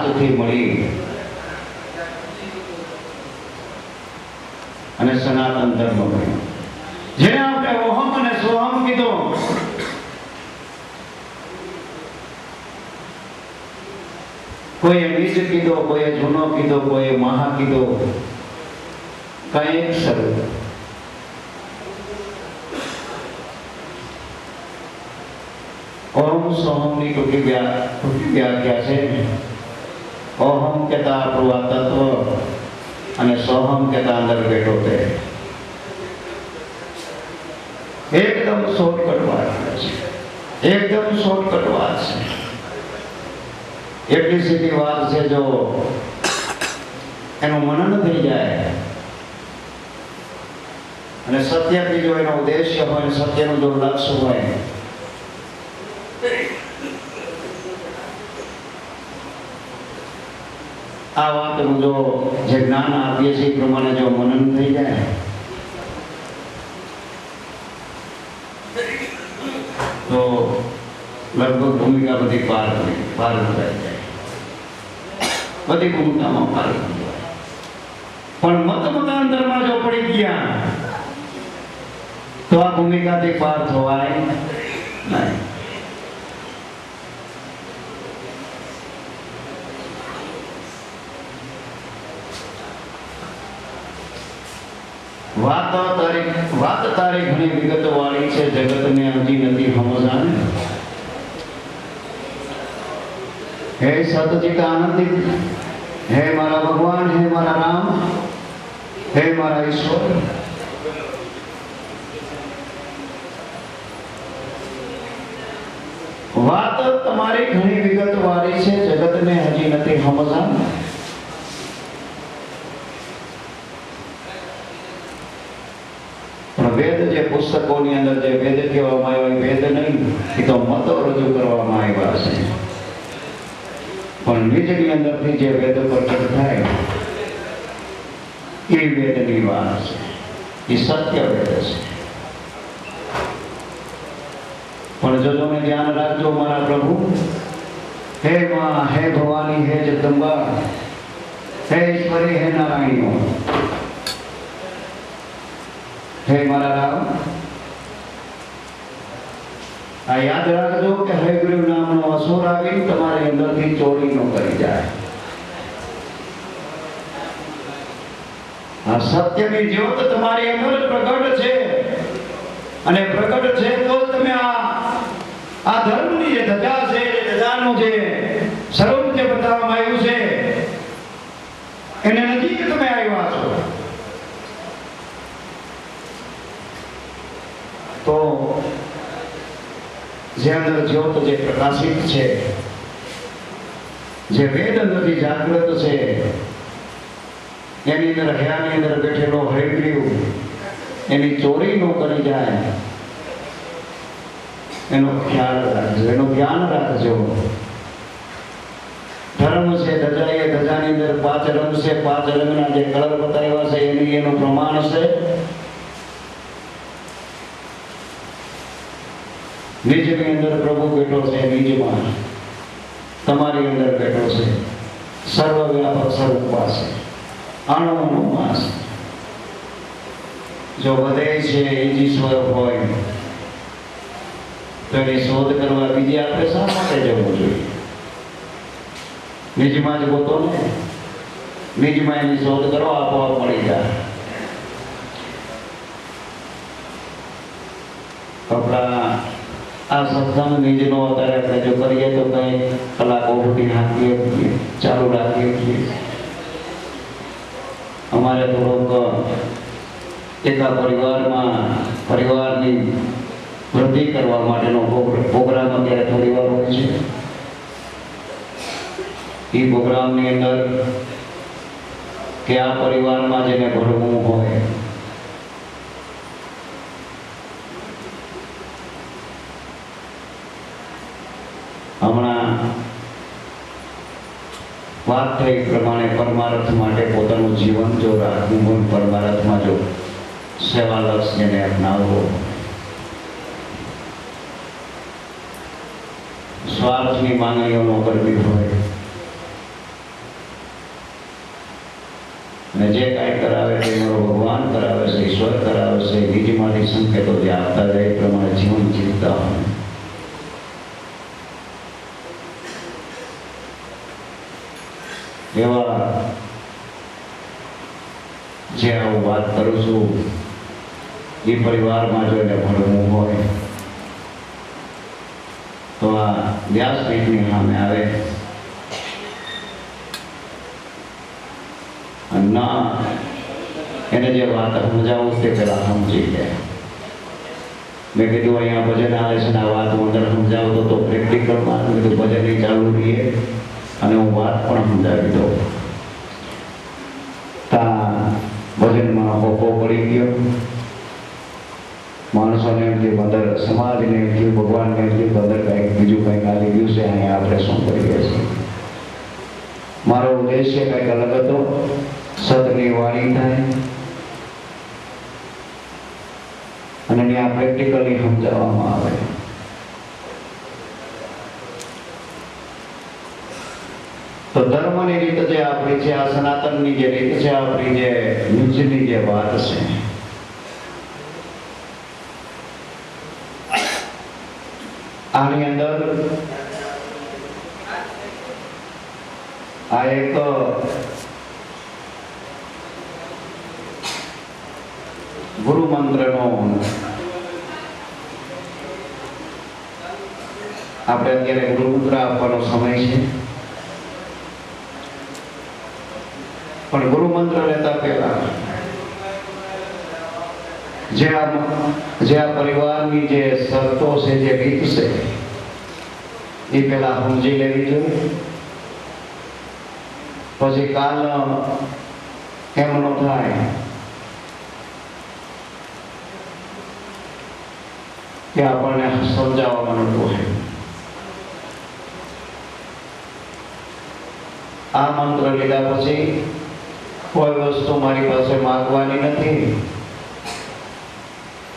હાથથી મળી અને સનાતન ધર્મ બન્યો, જેને આપણે ઓહમ અને સોહમ કીધો. કોઈએ બીજ કીધો, કોઈએ જૂનો કીધો, કોઈએ મહા કીધો, કઈક શરૂ. ઓહમ સોહમની ટૂંકી વ્યાખ્યા છે. ઓહમ કહેતા આપણું આ તત્વ અને સોહમ કહેતા અંદર બેઠો છે. એકદમ શોર્ટકટ વાત છે, એકદમ શોર્ટકટ વાત છે. એટલી સીધી વાત છે, જો એનું મનન થઈ જાય અને સત્યથી જો એનો ઉદ્દેશ્ય હોય, સત્યનું જો લક્ષ્ય હોય, આ વાતનું જો જે જ્ઞાન આપીએ છીએ એ પ્રમાણે જો મનન થઈ જાય તો લગભગ ભૂમિકા બધી પાર ઉતરાઈ જાય, બધી ભૂમિકામાં પાર ઉતરી જાય. પણ મતાંતરમાં જો પડી ગયા તો આ ભૂમિકાથી પાર થવાય નહીં. વાત તારી ઘણી વિગત વાળી છે, જગતને હજી નથી સમજાને. હે સતચિત આનંદિત, હે મારા ભગવાન, હે મારા રામ, હે મારા ઈશ્વર, વાત તમારી ઘણી વિગત વાળી છે, જગતને હજી નથી સમજાને. વેદ જે પુસ્તકોની અંદર જે વેદ કહેવામાં આવ્યા, વેદ નહીં, એ તો મતો રજૂ કરવામાં આવ્યા છે. પણ નિજની અંદરથી જે વેદ પ્રગટ થાય એ વેદની વાત છે, એ સત્ય વેદ છે. પણ જો તમે ધ્યાન રાખજો મારા પ્રભુ, હે માં, હે ભવાની, હે જગદંબા, હે ઈશ્વરી, હે નારાયણીઓ, હે મારા રામ, આ યાદ રાખજો કે હયગ્રીવ નામનો અસુર આવી તમારી અંદરથી ચોરી ન કરી જાય. આ સત્યની જ્યોત તમારી અંદર પ્રગટ છે, અને પ્રગટ છે તો તમે આ ધર્મની જે ધજા છે, જે ધજાનું જે સ્વરૂપ જે બતાવવામાં આવ્યું છે, એને નજીક તમે આવ્યા છો. તો જે અંદર જ્યોત જે પ્રકાશિત છે, જે વેદ અંદરથી જાગૃત છે, એની અંદર હયાની અંદર બેઠેલો હયગ્રીવ એની ચોરી ન કરી જાય એનો ખ્યાલ રાખજો, એનું ધ્યાન રાખજો. ધર્મ છે, ધજા એ ધજાની અંદર 5 રંગ છે, 5 રંગના જે કલર બતાવ્યા છે એનું પ્રમાણ છે. નિજની અંદર પ્રભુ બેઠો છે, નિજમાં તમારી અંદર બેઠો છે, સર્વવ્યાપક સ્વરૂપમાં છે, અણુમાં છે. જો બધે છે એ જ સ્વરૂપ હોય તો એની શોધ કરવા બીજી આપણે શા માટે જવું જોઈએ? નિજમાં જ ગોતો ને, નિજમાં એની શોધ કરો, આપોઆપ મળી જાય. આપણા આ સત્સંગ નિજનો અત્યારે આપણે જો કરીએ તો કઈ કલાકો સુધી રાખીએ છીએ, ચાલુ રાખીએ છીએ. અમારે થોડોક એકા પરિવારની વૃદ્ધિ કરવા માટેનો પ્રોગ્રામ અત્યારે થોડી વાર હોય છે. એ પ્રોગ્રામની અંદર કે આ પરિવારમાં જેને ભરવું હોય, હમણાં વાત થઈ પ્રમાણે પરમાર્થ માટે પોતાનું જીવન જો રાખવું, પરમાર્થમાં જો સેવા લક્ષ્યને અપનાવવો, સ્વાર્થની માંગણીઓ ન કરવી હોય અને જે કાંઈ કરાવે તે મારો ભગવાન કરાવે છે, ઈશ્વર કરાવે છે. બીજીમાંથી સંકેતો જે આપતા જાય એ પ્રમાણે જીવન જીવતા હોય. એવા જે હું વાત કરું છું એ પરિવારમાં જો એને ભણવું હોય તો આ વ્યાસપીઠની સામે આવે અને ના એને જે વાત સમજાવું તે પેલા સમજી લે. મેં કીધું અહીંયા ભજન આવે છે ને આ વાત હું અંદર સમજાવતો તો પ્રેક્ટિકલમાં કીધું ભજન ચાલુ રહીએ અને હું વાત પણ સમજાવી દઉં. ત્યાં ભજનમાં હોપો પડી ગયો. માણસોને એમ થયું અંદર, સમાજને એમ થયું, ભગવાનને એમ થયું અંદર કંઈક બીજું કંઈક આવી ગયું છે, અહીંયા આપણે શું કરીએ છીએ. મારો ઉદ્દેશ્ય કંઈક અલગ હતો. સતની વાણી થાય અને ત્યાં પ્રેક્ટિકલી સમજાવવામાં આવે. તો ધર્મની રીત જે આપણી છે, આ સનાતનની જે રીત છે, આપણી જે નીચની જે વાત છે, આની અંદર આ એક ગુરુ મંત્રનો આપણે અત્યારે ગુરુ મંત્ર આપવાનો સમય છે. પણ ગુરુ મંત્ર લેતા પહેલા જે આ પરિવારની જે શરતો છે, જે રીત છે, એ પેલા સમજી લેવી જોઈએ. પછી કાલ એમ ન થાય કે આપણને સમજાવવામાં નતું હોય. આ મંત્ર લીધા પછી કોઈ વસ્તુ મારી પાસે માંગવાની નથી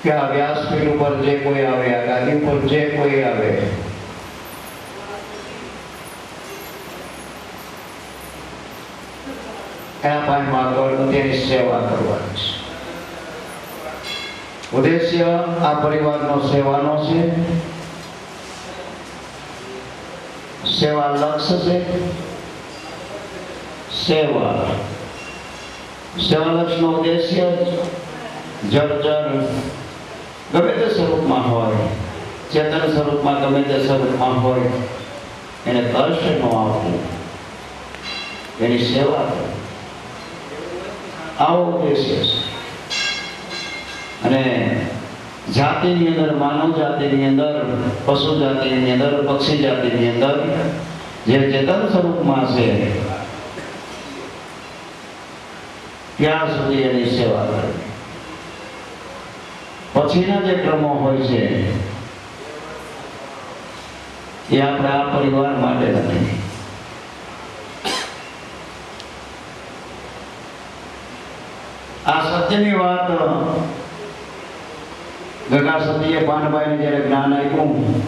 કે આ વ્યાસપીઠ ઉપર જે કોઈ આવે, આ ગાદી ઉપર જે કોઈ આવે, એના પાસે માંગવાનું નથી, એની સેવા કરવાની છે. ઉદ્દેશ્ય આ પરિવારનો સેવાનો છે. સેવા લક્ષ્ય છે. સેવા લક્ષ્યનો ઉદ્દેશ્ય જર્જર ગમે તે સ્વરૂપમાં હોય, ચેતન સ્વરૂપમાં ગમે તે સ્વરૂપમાં હોય, એને કષ્ટ ન આપવું, એની સેવા કરવી, આવો ઉદ્દેશ્ય છે. અને જાતિની અંદર, માનવ જાતિની અંદર, પશુ જાતિની અંદર, પક્ષી જાતિની અંદર જે ચેતન સ્વરૂપમાં છે ત્યાં સુધી એની સેવા કરવી. પછીના જે ક્રમો હોય છે એ આપણે આ પરિવાર માટે નથી. આ સત્યની વાત ગગા સતીએ પાનભાઈને જ્યારે જ્ઞાન આપ્યું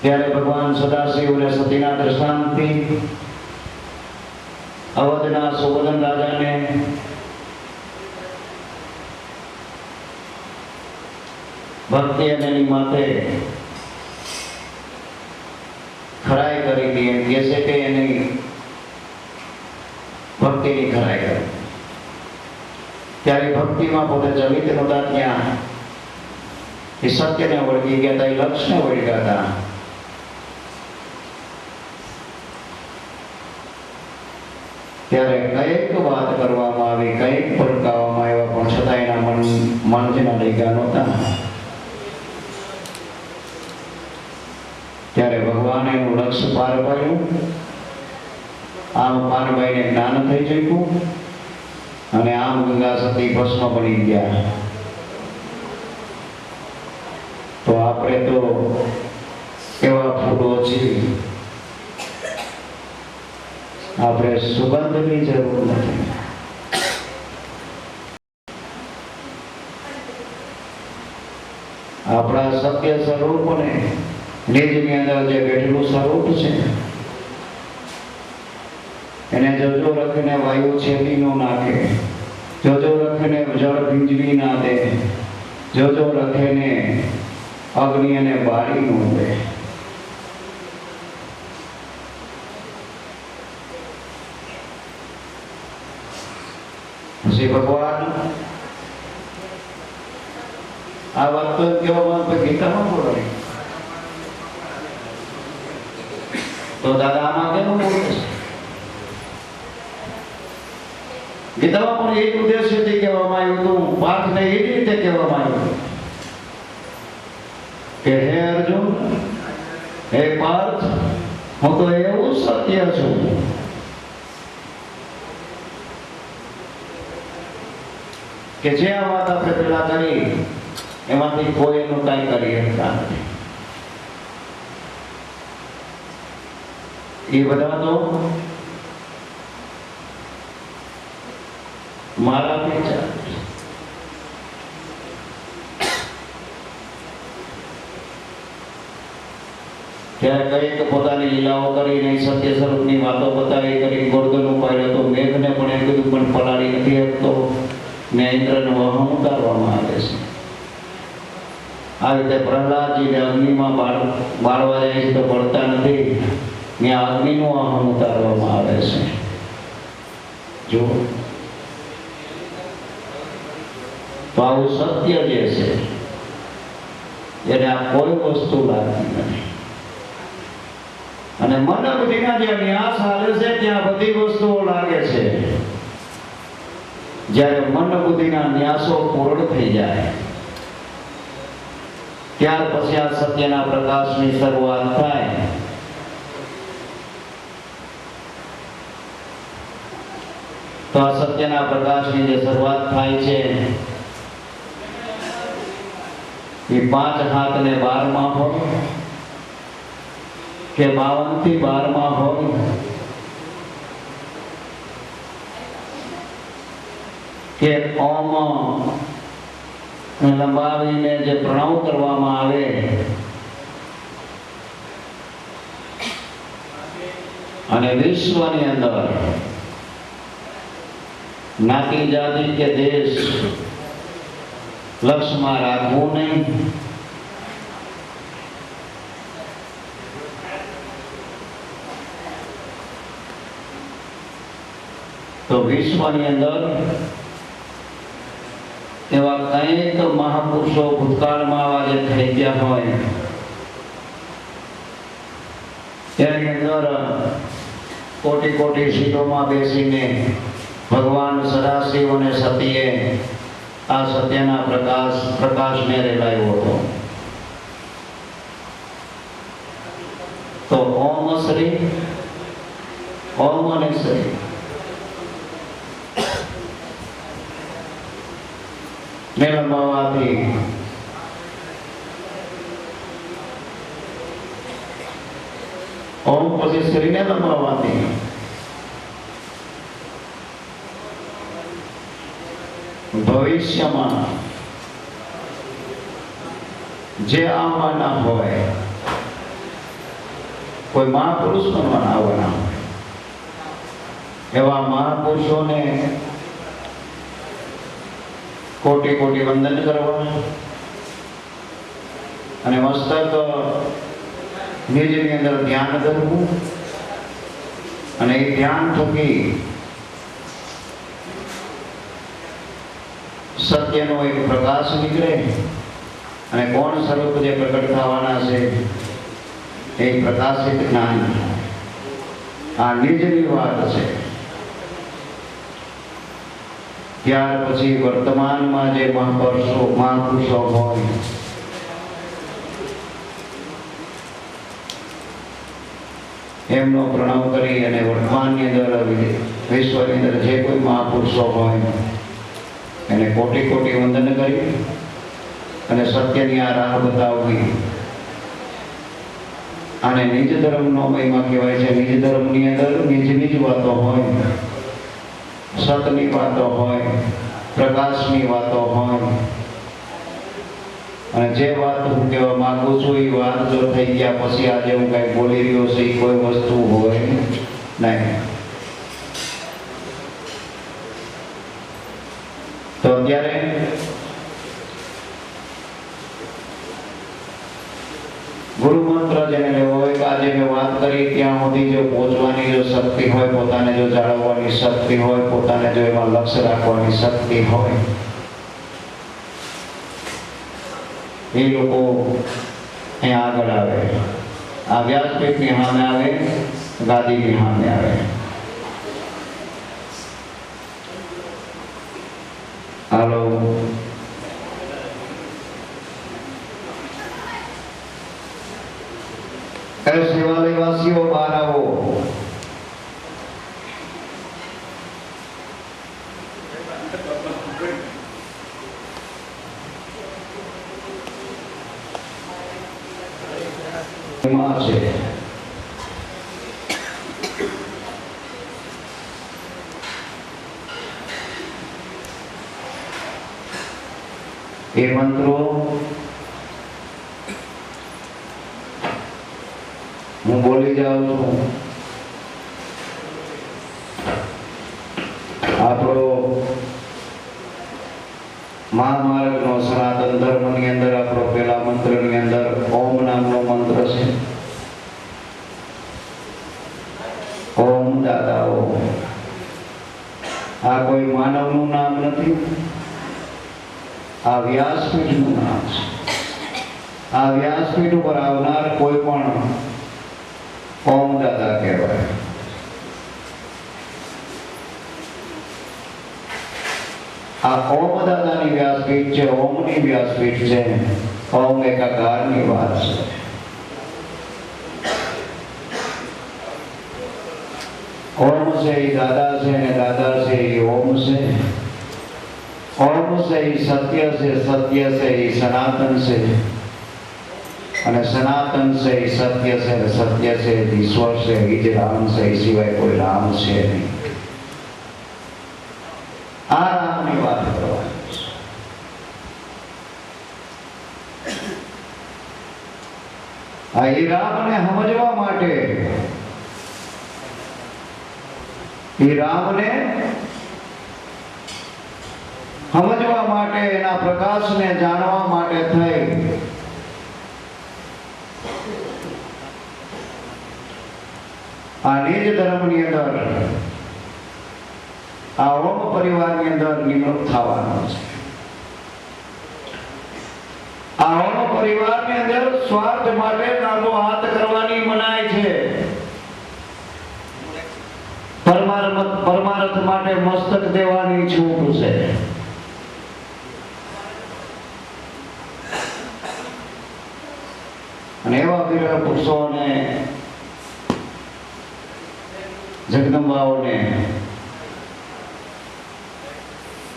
ત્યારે ભગવાન સદાશિવ અને સતીના દ્રષ્ટાંતથી અવધના સુવર્ણ રાજાને ભક્તિ અને એની માથે ખરાઈ કરી હતી. એમ કહે છે કે એની ભક્તિની ખરાઈ કરી. ત્યારે ભક્તિમાં પોતે ચલિત નહોતા, ત્યાં એ સત્યને વળગી ગયા હતા, એ લક્ષ્યને વળગ્યા હતા. ત્યારે કઈક વાત કરવામાં આવી, કઈક ભડકાવવામાં આવ્યા, પણ છતાં એના મન જેના લઈ ગયા નહોતા. ત્યારે ભગવાને એનું લક્ષ્ય પાર પાડ્યું. આમ પાનભાઈને જ્ઞાન થઈ ચૂક્યું અને આમ ગંગા સતી ભસ્મ બની ગયા. તો આપણે તો એવા ફૂલો છીએ, આપણે સુગંધની જરૂર નથી. આપણા સત્ય સ્વરૂપને નિજની અંદર જે બેઠેલું સ્વરૂપ છે એને જોજો રખને વાયુ છેલી નો નાખે, જોજો રખને જળ ભીંજવી ના દે, જોજો રખને અગ્નિ અને બાળી નો દે. પછી ભગવાન આ વાત તો કહેવામાં ગીતામાં બોલે, તો દાદા આમાં કેમ બોલે છે? ગીતામાં પણ એ જ ઉદ્દેશ્યથી કહેવામાં આવ્યું હતું, પાર્થને એ જ રીતે કહેવામાં આવ્યું કે હે અર્જુન, હે પાર્થ, હું તો એવું સત્ય છું કે જે આ વાત આપણે પેલા કરી એમાંથી કોઈ એનું કાંઈ કરી શકતા નથી. એ બધા તો મારાથી ચાલે. ત્યારે કઈ કે પોતાની લીલાઓ કરીને સત્ય સ્વરૂપની વાતો બતાવી કરી ગોળગોળ ઉપાડ્યો તો મેઘને પણ એ બધું પણ પલાળી નથી શકતો ને ઇન્દ્રને વહમ ઉતારવામાં આવે છે. આ રીતે પ્રહલાદજીને અગ્નિમાં બાળવા જાય છે તો બળતા નથી, ત્યાં અગ્નિનું અહમ ઉતારવામાં આવે છે. જો તો આવું સત્ય જે છે એને આ કોઈ વસ્તુ લાગતી નથી. અને મન બુદ્ધિના જે ન્યાસ હાલે છે ત્યાં બધી વસ્તુઓ લાગે છે. જ્યારે મન બુદ્ધિના ન્યાસો પૂર્ણ થઈ જાય ત્યાર પછી આ સત્યના પ્રકાશની શરૂઆત થાય. તો આ સત્યના પ્રકાશની જે શરૂઆત થાય છે એ 5 હાથ ને 12 હોય કે 52 થી 12 હોય કે ઓમ લંબાવીને જે પ્રણવ કરવામાં આવે અને વિશ્વની અંદર જ્ઞાતિ જાતિ કે દેશ લક્ષ્યમાં રાખવું નહીં. તો વિશ્વની અંદર એવા કંઈક મહાપુરુષો ભૂતકાળમાં આવા જે થઈ ગયા હોય તેની અંદર કોટી કોટી સીટોમાં બેસીને ભગવાન સદાશિવ અને સતીએ આ સત્યના પ્રકાશને રેલાયો હતો. તો ઓમ શ્રી ઓમ અને શ્રી ને લંબાવવાથી ઓમ પછી શ્રીને લંબાવવાથી ભવિષ્યમાં જે આવવાના હોય કોઈ મહાપુરુષ બનવાના આવવાના હોય એવા મહાપુરુષોને કોટી કોટી વંદન કરવા અને મસ્તક નિજની અંદર ધ્યાન કરવું અને એ ધ્યાન થકી સત્યનો એક પ્રકાશ નીકળે અને કોણ સ્વરૂપ જે પ્રગટ થવાના છે એ પ્રકાશિત જ્ઞાન. આ નિજની વાત છે. ત્યાર પછી વર્તમાનમાં જે મહાપુરુષો હોય એમનો પ્રણામ કરી અને વર્તમાનની અંદર વિશ્વની અંદર જે કોઈ મહાપુરુષો હોય એને કોટી કોટી વંદન કરી અને સત્યની આ રાહ બતાવવી. અને નિજ ધર્મનો મહિમા કહેવાય છે. નિજ ધર્મની અંદર નિજની જ વાતો હોય, સતની વાતો હોય, પ્રકાશની વાતો હોય. અને જે વાત હું કહેવા માંગુ છું એ વાત જો થઈ ગયા પછી આજે હું કઈ બોલી રહ્યો છું એ કોઈ વસ્તુ હોય નહીં. તો અત્યારે ગુરુ મંત્ર જેને લેવો હોય કે આજે મેં વાત કરી ત્યાં સુધી જો પહોંચવાની જો શક્તિ હોય, પોતાને જો જાળવવાની શક્તિ હોય, પોતાને જો એમાં લક્ષ્ય રાખવાની શક્તિ હોય, એ લોકો અહીંયા આગળ આવે, આ વ્યાસપીઠની સામે આવે, ગાદીની સામે આવે. હાલો, શિવાલય વાસીઓ બહાર આવો. છે એ મંત્રો હું બોલી જાઉં છું. આપણો મહામાર્ગનો સનાતન ધર્મની અંદર આપણો પહેલા મંત્રની અંદર ઓમ નામનો મંત્ર છે. ઓમ દાદા ઓમ. આ કોઈ માનવનું નામ નથી, આ વ્યાસપીઠનું નામ છે. આ વ્યાસપીઠ ઉપર આવનાર કોઈ પણ ઓમ દાદા કહેવાય. આ ઓમ દાદાની વ્યાસપીઠ છે, ઓમની વ્યાસપીઠ છે. ઓમ એકાકારની વાત છે. ઓમ છે એ દાદા છે ને દાદા છે એ ઓમ છે. ઓમ છે એ સત્ય છે, સત્ય છે એ સનાતન છે, અને સનાતન છે એ સત્ય છે, સત્ય છે એ ઈશ્વર છે. એ જ રામ છે, એ સિવાય કોઈ રામ છે નહીં. આ રામની વાત કરવાની છે. આ એ રામને સમજવા માટે, એ રામને સમજવા માટે, એના પ્રકાશને જાણવા માટે થઈ આ નિજ ધર્મની અંદર, આ ઓમ પરિવારની અંદર નિમણૂક થવાનો છે. આ ઓમ પરિવારની અંદર સ્વાર્થ માટે લાંબો હાથ કરવાની મનાઈ છે. પરમાર્થ માટે મસ્તક દેવાની છૂટ છે. અને એવા વિરલ પુરુષોને, જગદંબાઓને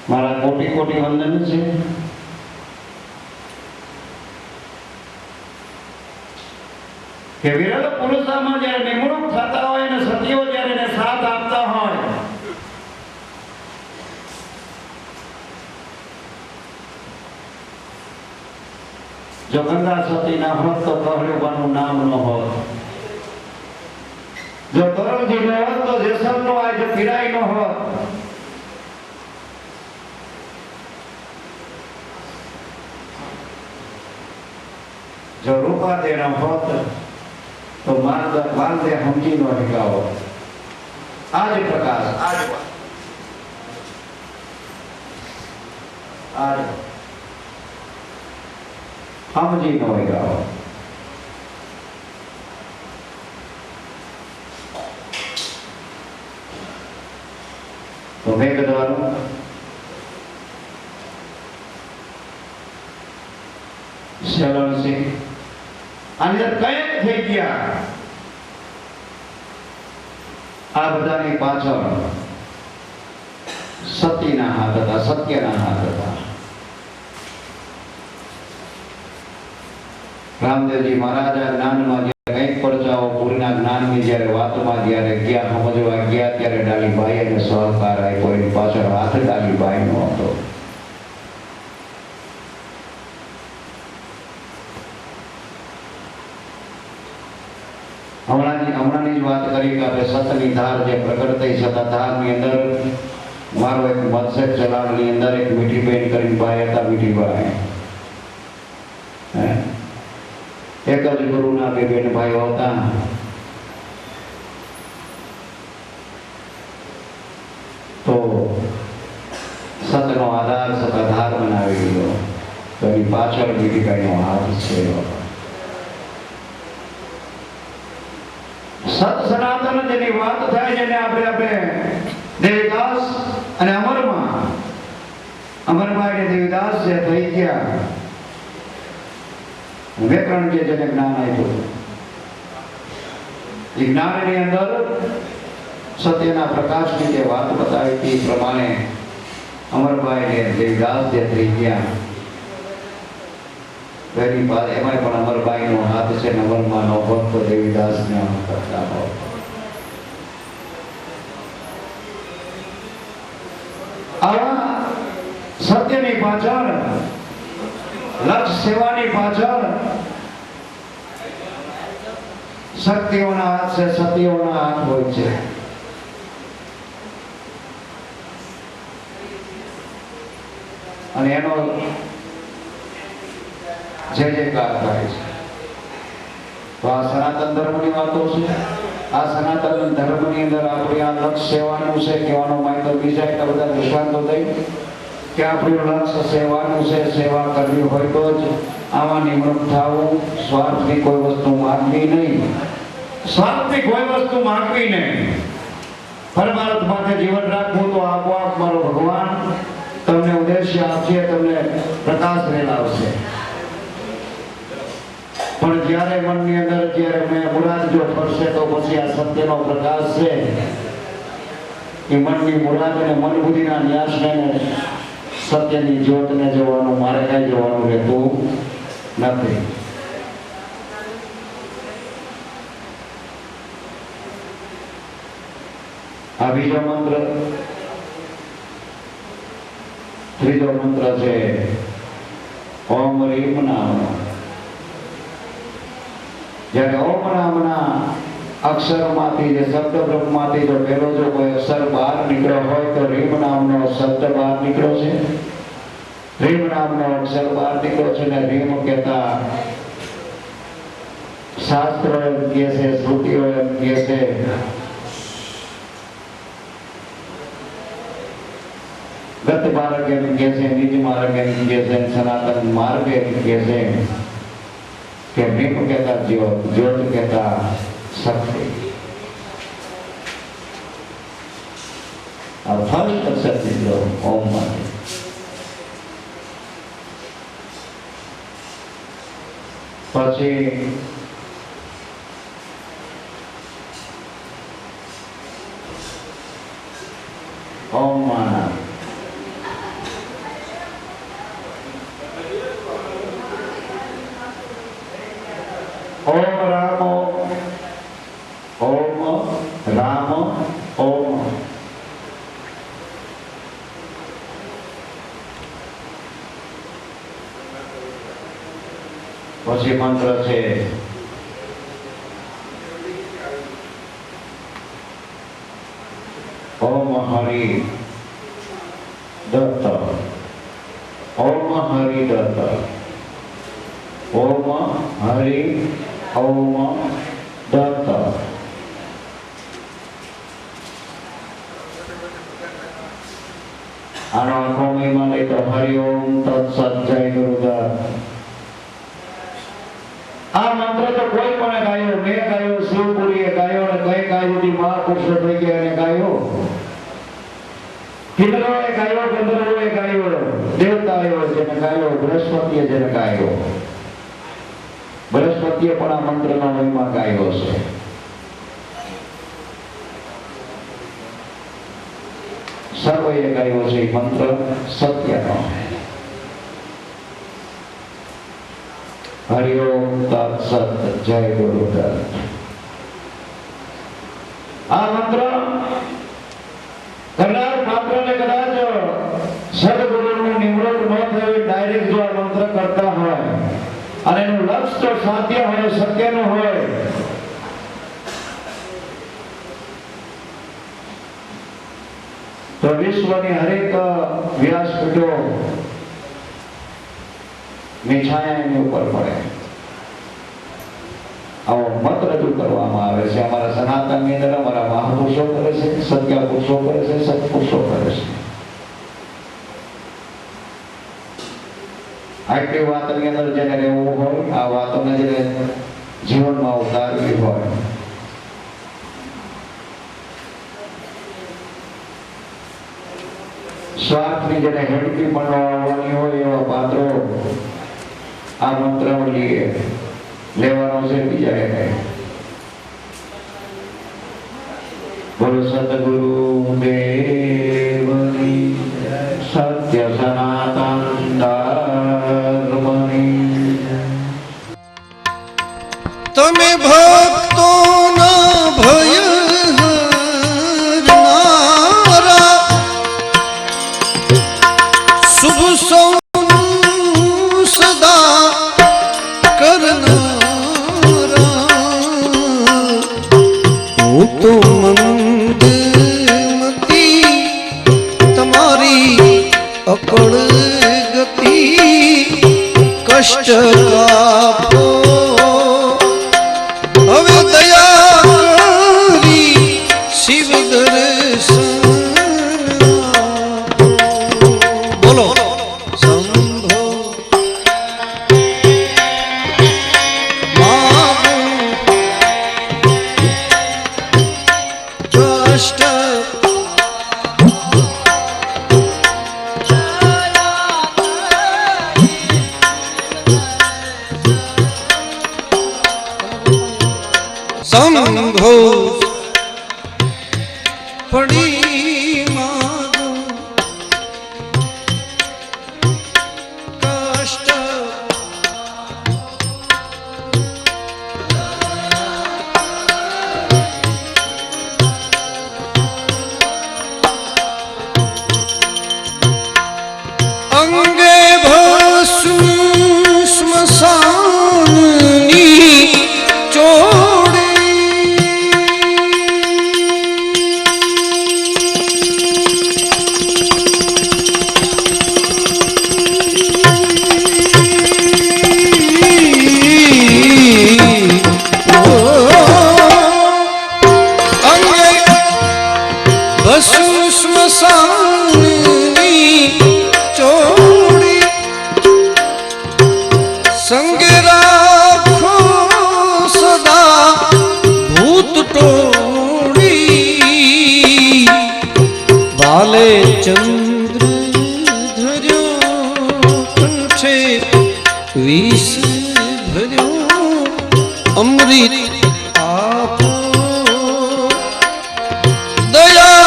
મારા કોટી કોટી વંદન છે. કે વિરલ પુરુષામાં જયારે નિમણૂક થતા હોય અને સતીઓ જયારે એને સાથ આપતા હોય, જો ગંગા સતી ના હોત તો કહ્યુબાનું નામ ન હોત. જો ધરમજી ન હોત તો જેસલ નો આજ પીરાય ન હોત. જો રૂપા દે ન હોત તો માલદે સમજી નો હિકાવો. આજ પ્રકાશ, આજ સમજી નો હિકાવો. તો મેઘદ્વારનું શરણસિંહ આની અંદર કઈક થઈ ગયા. આ બધાની પાછળ સતીના હાથ હતા, સત્યના હાથ હતા. રામદેવજી મહારાજા જ્ઞાનમાં જ્યારે કંઈક પડચાઓ પૂરીના જ્ઞાનની જ્યારે વાતમાં જ્યારે ગયા, સમજવા ગયા, ત્યારે ડાલીબાઈ એને સહકાર આપ્યો. એની પાછળ હાથ ડાલીબાઈ નો હતો. હમણાંની જ વાત કરી કે આપણે સતની ધાર જે પ્રગટ થઈ, સતાધારની અંદર મારો એક મત્સ્ય ચલાવની અંદર એક મીઠી બેન કરીને ભાઈ હતા, મીઠી ભાઈ. એક જ ગુરુના બે બેન ભાઈઓ હતા. તો સતનો આધાર સતાધાર બનાવી દીધો. તો એની પાછળ મીઠીબાઈનો હાથ છે. સત સનાતન જેની વાત થાય, જેને આપણે દેવીદાસ અને અમરભાઈ ને દેવીદાસ જે થઈ ગયા, વ્યાકરણ જે જેને જ્ઞાન આપ્યું, એ જ્ઞાનની અંદર સત્યના પ્રકાશની જે વાત બતાવી હતી એ પ્રમાણે અમરભાઈ ને દેવીદાસ જે થઈ ગયા, એની પાસે એમાં પણ અમરભાઈ નો હાથ છે. અમરમાં નો ભક્ત દેવીદાસ ને કરતા હોય. આવા સત્યની પાછળ, લક્ષ સેવાની પાછળ શક્તિઓના હાથ છે, સત્યોના હાથ હોય છે. અને એનો જય જયકાર થાય છે. તો આ સનાતન ધર્મની વાતો છે. આ સનાતન ધર્મની અંદર આપણી આ લક્ષ્ય સેવાનું છે. કહેવાનો માય બીજા એટલા બધા દૃષ્ટાંતો દઈ કે આપણું લક્ષ્ય સેવાનું છે. સેવા કરવી હોય તો જ આમાં નિમણૂક થવું. સ્વાર્થની કોઈ વસ્તુ માંગવી નહીં. સ્વાર્થની કોઈ વસ્તુ માંગવી નહીં. પરમાર્થ માટે જીવન રાખવું તો આપોઆપ મારો ભગવાન તમને ઉદ્દેશ્ય આપશે, તમને પ્રકાશ રેલાવશે. પણ જ્યારે મનની અંદર જ્યારે મેં મુરાદ જો ફરશે તો પછી આ સત્યનો પ્રકાશ છે એ મનની મુરાદ અને મન બુદ્ધિના ન્યાસને સત્યની જ્યોતને જોવાનું, મારે કઈ જોવાનું રહેતું નથી. આ બીજો મંત્ર, ત્રીજો મંત્ર છે ઓમ રીમ નામનો. જ્યારે ઓમ નામના અક્ષરમાંથી, જે શબ્દ બ્રહ્મમાંથી જો પહેલો જો કોઈ અક્ષર બહાર નીકળ્યો હોય તો રીમ નામનો શબ્દ બહાર નીકળ્યો છે. રીમ નામનો અક્ષર બહાર નીકળ્યો છે. ને રીમ કહેતા શાસ્ત્રો એમ કહે છે, શ્રુતિઓ એમ કહે છે ગત માર્ગ એમ કહે છે, નિજ માર્ગ એમ કહે છે, સનાતન માર્ગ એમ કહે છે કે રીમ કહેતા જ્યોત, જ્યોત કહેતા શક્તિ. આ ફર્સ્ટ અક્ષર લીધો ઓમ માટે. પછી ઓમ માના, ઓમ રામ, ઓમ રામ, ઓમ. પછી મંત્ર છે ઓમ હરિ દત્ત, ઓમ હરિ દત્ત, ઓમ હરિ ઓમ દત્ત. આનો આખો મહિમા લઈ તો હરિ ઓમ તત્સત જય ગુરુદત્ત. આ મંત્ર તો કોઈ પણ ગાયો, મેં ગાયો, શિવપુરીએ ગાયો, અને કઈ ગાયો મહાપુરુષો થઈ ગયા અને ગાયો, કિન્નરોએ ગાયો, ગંધર્વોએ ગાયો, દેવતાઓ જેને ગાયો, બૃહસ્પતિએ જેને ગાયો. બૃહસ્પતિએ પણ આ મંત્રનો મહિમા ગાયો છે. સર્વએ ગાયો છે મંત્ર સત્યનો. હરિ ઓમ તત્સત જય ગુરુદત્ત. આ મંત્ર કરનાર માત્રને કદાચ સદગુરુનું નિમણૂક ન થયું, ડાયરેક્ટ જો આ મંત્ર કરતા હોય અને એનું લક્ષ્ય તો સાધ્ય હોય, સત્યનું હોય, તો तो विश्वની હરેક વ્યાસપીઠો ની છાયા એની ઉપર પડે આવો મત રજૂ કરવામાં આવે છે। અમારા સનાતનની અંદર અમારા મહાપુરુષો કરે છે, સત્ય પુરુષો કરે છે, સત્પુરુષો કરે છે। આટલી વાતની અંદર જેને રહેવું હોય, આ વાતોને જેને જીવનમાં ઉતારવી હોય, સ્વાર્થની જેને હેડકી પણ આવવાની હોય એવા પાત્રો આ મંત્રાવલીએ લેવાનો છે બીજા એને। બોલો સદગુરુ દેવની સત્ય સનાતન ધર્મની। તમે ભક્તો ના ભય હરનારા શુભ સૌ સદા કરનારા હું તો મંદમતી તમારી અકળ ગતિ કષ્ટ કાપો હવે દયા કરી શિવ દર્શન બોલો સંભો માગો કષ્ટ સંભો પડી માગો કષ્ટ અંગે ભસ્મ સ્મશાનની ચોડે સ્મશાનની ચોડી સંગે રાખો સદા ભૂત ટોળી બાલે ચંદ્ર ધર્યો કંઠે વિષ ભર્યો અમૃત આપો દયા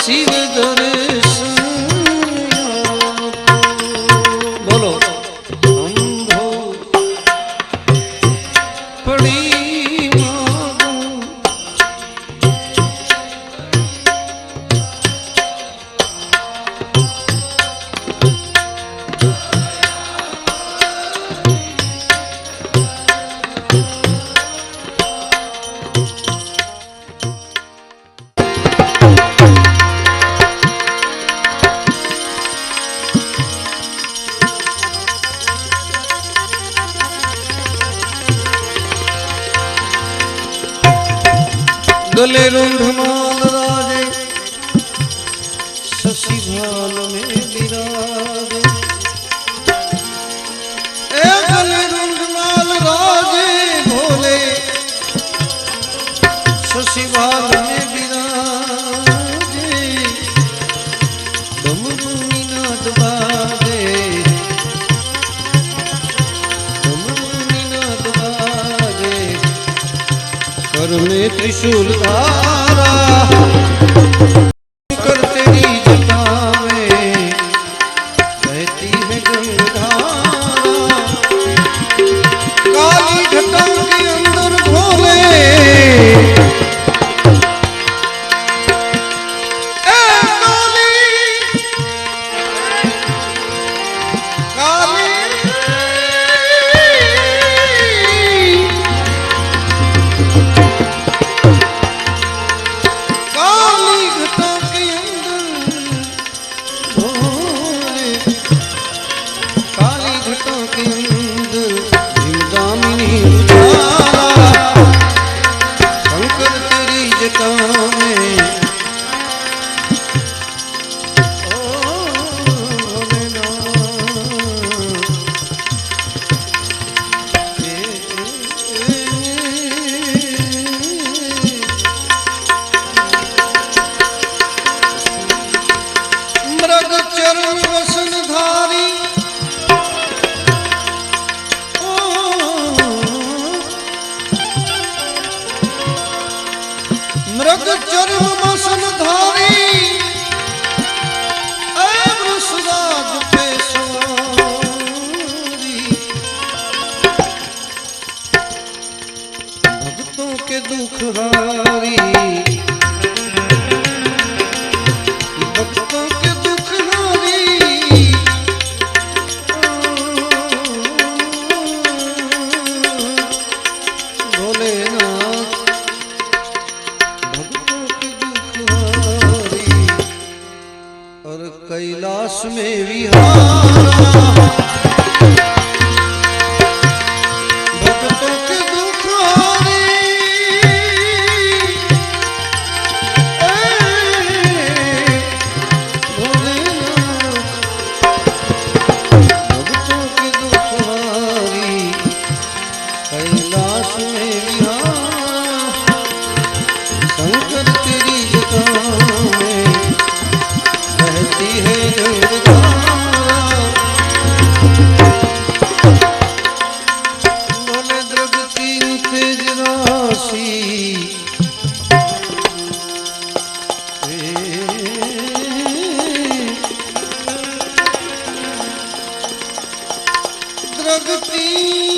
શિવ દર્શન બોલો અંધો પડી માગો गले रुंधमाल राजे शशि भाल में विराजे ए गले रुंधमाल राजे भोले शशि भाल में विराजे डमरू नाद बाजे कर में त्रिशूल धारा कर तेरी जटा में बहती है गंगाधारा काली घटा के अंदर भोले काली चर्म बसन धारी वृषराज पे सवारी भक्तों के दुख हारी भक्तों के दुख हारी भोलेनाथ भक्तों के दुख हारी और कैलाश में विहारा भक्तों के दुख हारी भोलेनाथ भक्तों के दुख हारी कैलाश में विहारा शंकर तेरी जटा में बहती है गंगाधारा बोले द्रग तीन तेज राशि द्रग तीन